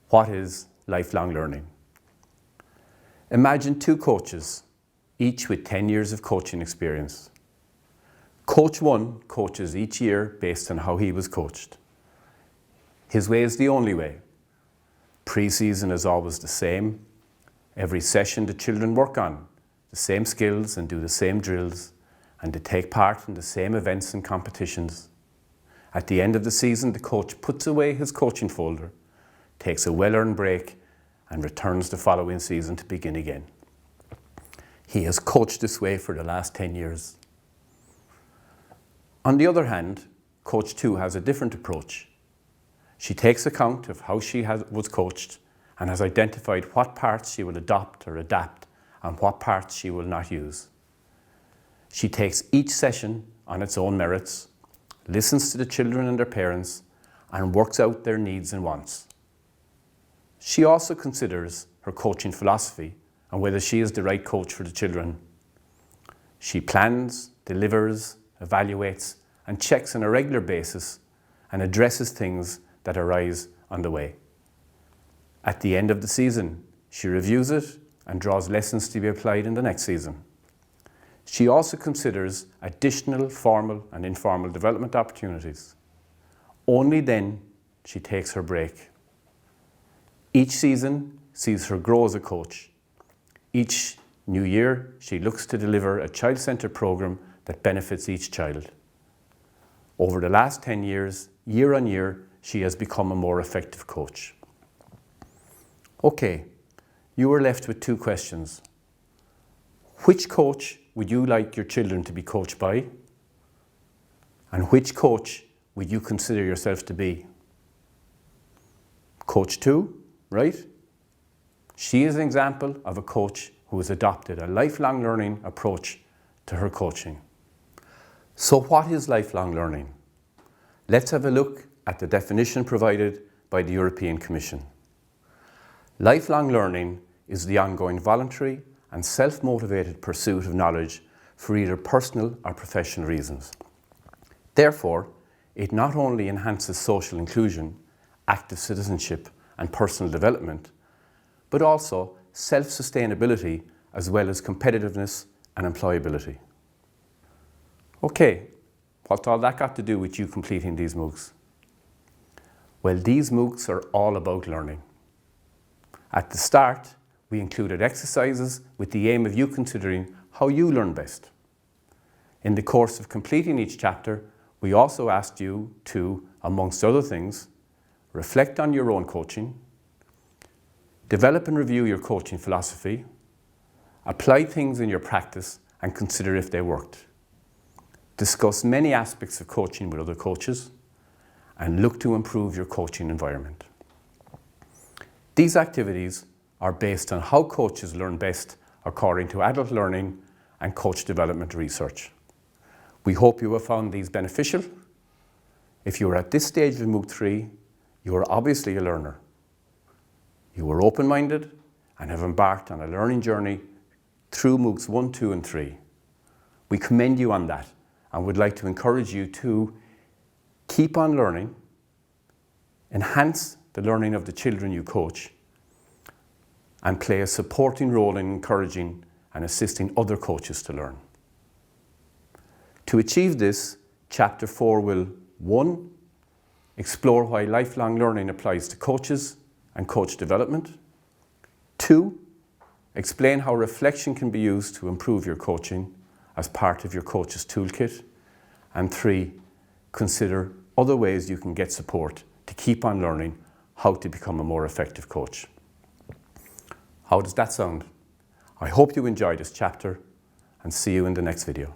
What is lifelong learning? Imagine two coaches, each with 10 years of coaching experience. Coach 1 coaches each year based on how he was coached. His way is the only way. Pre-season is always the same. Every session the children work on the same skills and do the same drills, and they take part in the same events and competitions. At the end of the season, the coach puts away his coaching folder, takes a well-earned break, and returns the following season to begin again. He has coached this way for the last 10 years. On the other hand, Coach 2 has a different approach. She takes account of how she was coached and has identified what parts she will adopt or adapt and what parts she will not use. She takes each session on its own merits, listens to the children and their parents, and works out their needs and wants. She also considers her coaching philosophy and whether she is the right coach for the children. She plans, delivers, evaluates, and checks on a regular basis and addresses things that arise on the way. At the end of the season, she reviews it and draws lessons to be applied in the next season. She also considers additional formal and informal development opportunities. Only then she takes her break. Each season sees her grow as a coach. Each new year, she looks to deliver a child-centered program that benefits each child. Over the last 10 years, year on year, she has become a more effective coach. Okay, you are left with two questions. Which coach would you like your children to be coached by? And which coach would you consider yourself to be? Coach 2, right? She is an example of a coach who has adopted a lifelong learning approach to her coaching. So what is lifelong learning? Let's have a look at the definition provided by the European Commission. Lifelong learning is the ongoing voluntary and self-motivated pursuit of knowledge for either personal or professional reasons. Therefore, it not only enhances social inclusion, active citizenship, and personal development, but also self-sustainability as well as competitiveness and employability. Okay, what's all that got to do with you completing these MOOCs? Well, these MOOCs are all about learning. At the start, we included exercises with the aim of you considering how you learn best. In the course of completing each chapter, we also asked you to, amongst other things, reflect on your own coaching, develop and review your coaching philosophy, apply things in your practice and consider if they worked, discuss many aspects of coaching with other coaches, and look to improve your coaching environment. These activities are based on how coaches learn best according to adult learning and coach development research. We hope you have found these beneficial. If you are at this stage of MOOC 3, you are obviously a learner. You are open-minded and have embarked on a learning journey through MOOCs 1, 2 and 3. We commend you on that and would like to encourage you to keep on learning, enhance the learning of the children you coach, and play a supporting role in encouraging and assisting other coaches to learn. To achieve this, Chapter 4 will 1. Explore why lifelong learning applies to coaches and coach development. 2. Explain how reflection can be used to improve your coaching as part of your coach's toolkit. And 3. Consider other ways you can get support to keep on learning how to become a more effective coach. How does that sound? I hope you enjoyed this chapter and see you in the next video.